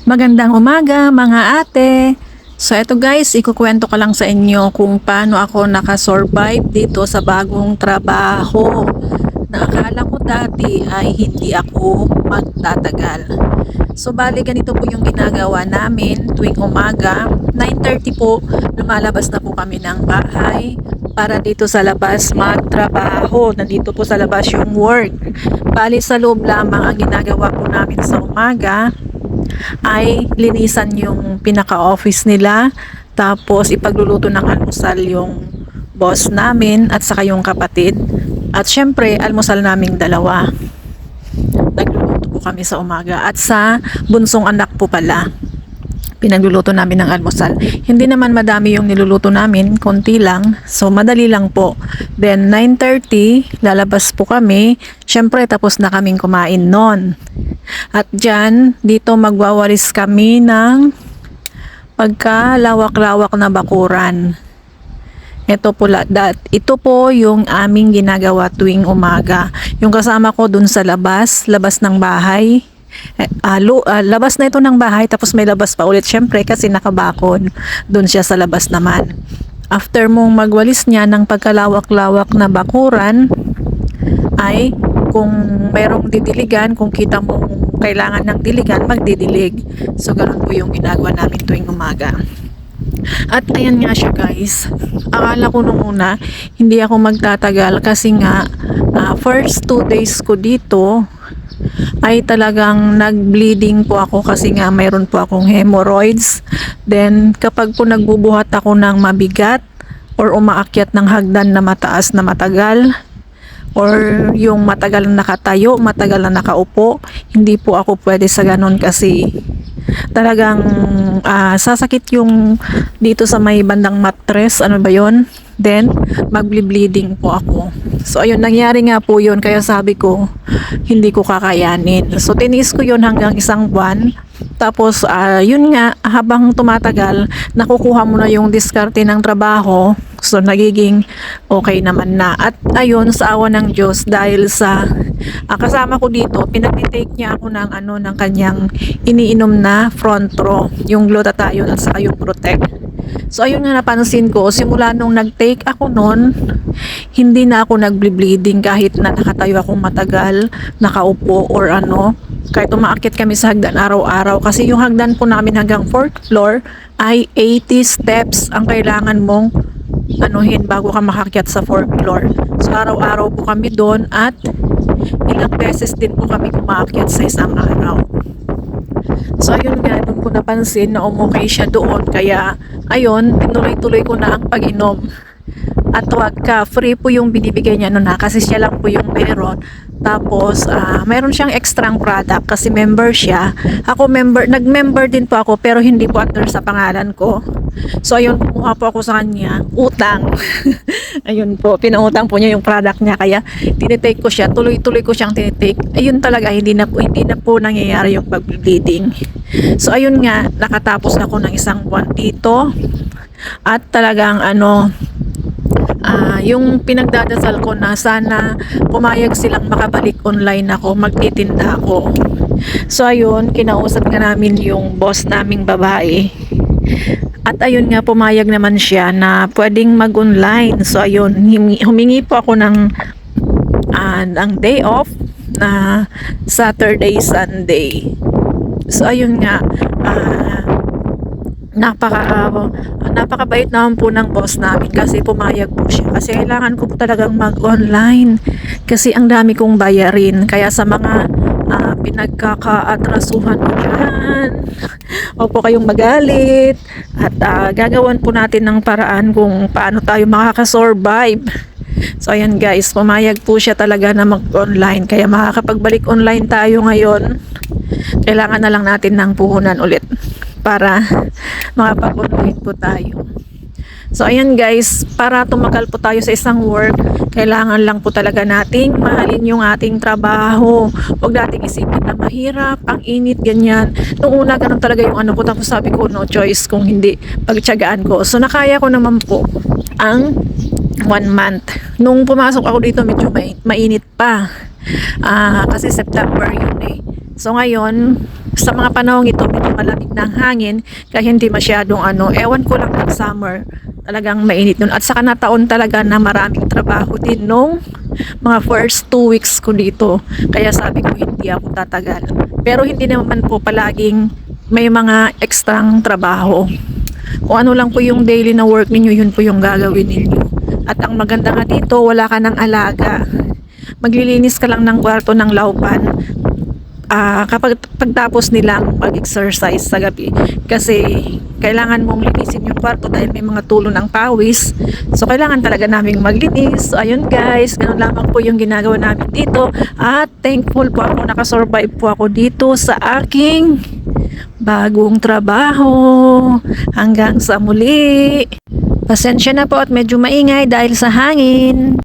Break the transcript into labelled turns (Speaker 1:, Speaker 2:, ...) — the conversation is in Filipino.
Speaker 1: Magandang umaga mga ate. So eto guys, ikukwento ko lang sa inyo kung paano ako nakasurvive dito sa bagong trabaho. Na akala ko dati ay hindi ako magtatagal. So bali ganito po yung ginagawa namin tuwing umaga. 9:30 po, lumalabas na po kami ng bahay para dito sa labas magtrabaho. Nandito po sa labas yung work. Bali sa loob lamang ang ginagawa po namin sa umaga ay linisan yung pinaka-office nila, tapos ipagluluto ng almusal yung boss namin at saka yung kapatid, at syempre almusal naming dalawa. Nagluluto po kami sa umaga at sa bunsong anak po pala pinagluluto namin ng almusal. Hindi naman madami yung niluluto namin, konti lang. So madali lang po. Then 9:30 lalabas po kami. Syempre tapos na kaming kumain noon. At dyan, dito magwawalis kami ng pagkalawak-lawak na bakuran. Ito po yung aming ginagawa tuwing umaga. Yung kasama ko dun sa labas ng bahay. Labas na ito ng bahay, tapos may labas pa ulit syempre kasi nakabakod dun siya sa labas naman. After mong magwalis niya ng pagkalawak-lawak na bakuran, ay kung merong didiligan, kung kita mong kailangan ng diligan, magdidilig. So ganun po yung ginagawa namin tuwing umaga. At ayan nga siya guys, akala ko nung una hindi ako magtatagal kasi nga first 2 days ko dito ay talagang nag-bleeding po ako kasi nga mayroon po akong hemorrhoids. Then kapag po nagbubuhat ako ng mabigat or umaakyat ng hagdan na mataas na matagal, or yung matagal na nakatayo, matagal na nakaupo, hindi po ako pwede sa ganun kasi talagang sasakit yung dito sa may bandang mattress, ano ba yon? Then magble-bleeding po ako. So ayun, nangyari nga po yun, kaya sabi ko hindi ko kakayanin. So tiniis ko yun hanggang 1 buwan. Tapos yun nga, habang tumatagal, nakukuha mo na yung diskarte ng trabaho. So nagiging okay naman na. At ayun, sa awa ng Diyos, dahil sa kasama ko dito, pinag-take niya ako ng kanyang iniinom na front row, yung glutathione at saka yung protect. So ayun nga, napansin ko, simula nung nag-take ako nun, hindi na ako nagble-bleeding kahit na nakatayo akong matagal, nakaupo or ano. Kahit umaakit kami sa hagdan araw-araw, kasi yung hagdan po namin hanggang 4th floor ay 80 steps ang kailangan mong anuhin bago ka makakyat sa 4th floor. So araw-araw po kami doon at ilang beses din po kami umaakyat sa isang araw. So ayun nga, doon ko napansin na umukay siya doon, kaya ayun, tinuloy-tuloy ko na ang pag-inom. At wag ka, free po yung binibigay niya noon kasi siya lang po yung meron. Tapos mayroon siyang extrang product kasi member siya. Ako nag-member din po ako pero hindi po under sa pangalan ko. So ayun, kumuha po ako sa kanya, utang. Ayun po, pinautang po niya yung product niya, kaya tinitake ko siya, tuloy-tuloy ko siyang tinitake. Ayun talaga, hindi na po nangyayari yung pag-bleeding. So ayun nga, nakatapos na ako ng 1 buwan dito. At talagang yung pinagdadasal ko na sana pumayag silang makabalik online ako, magtitinda ako. So ayun, kinausap nga namin yung boss naming babae. At ayun nga, pumayag naman siya na pwedeng mag-online. So ayun, humingi po ako ng day off na Saturday, Sunday. So ayun nga, napakabait naman po ng boss namin kasi pumayag po siya kasi kailangan ko po talagang mag-online kasi ang dami kong bayarin, kaya sa mga pinagkakaatrasuhan ko dyan, huwag po kayong magalit at gagawan po natin ng paraan kung paano tayo makakasurvive. So ayan guys, pumayag po siya talaga na mag-online, kaya makakapagbalik online tayo ngayon. Kailangan na lang natin ng puhunan ulit para makapag-online po tayo. So ayan guys, para tumagal po tayo sa isang work, kailangan lang po talaga nating mahalin yung ating trabaho. Huwag nating isipin na mahirap, ang init, ganyan. Noong una, ganun talaga yung ano ko. Tapos sabi ko, no choice kung hindi pagtiyagaan ko. So nakaya ko naman po ang 1 month. Nung pumasok ako dito, medyo mainit pa. Kasi September yun eh. So ngayon, Sa mga panahong ito, medyo malamig na ang hangin, kaya hindi masyadong ewan ko lang ng summer, talagang mainit nun. At saka nataon talaga na maraming trabaho din nung mga first 2 weeks ko dito. Kaya sabi ko hindi ako tatagal. Pero hindi naman po palaging may mga ekstrang trabaho. Kung ano lang po yung daily na work ninyo, yun po yung gagawin ninyo. At ang maganda nga dito, wala ka ng alaga. Maglilinis ka lang ng kwarto ng laupan kapag pagtapos nilang mag-exercise sa gabi, kasi kailangan mong linisin yung kwarto dahil may mga tulo ng pawis, so kailangan talaga naming maglinis. So ayun guys, ganun lamang po yung ginagawa namin dito, at thankful po ako, nakasurvive po ako dito sa aking bagong trabaho. Hanggang sa muli, pasensya na po at medyo maingay dahil sa hangin.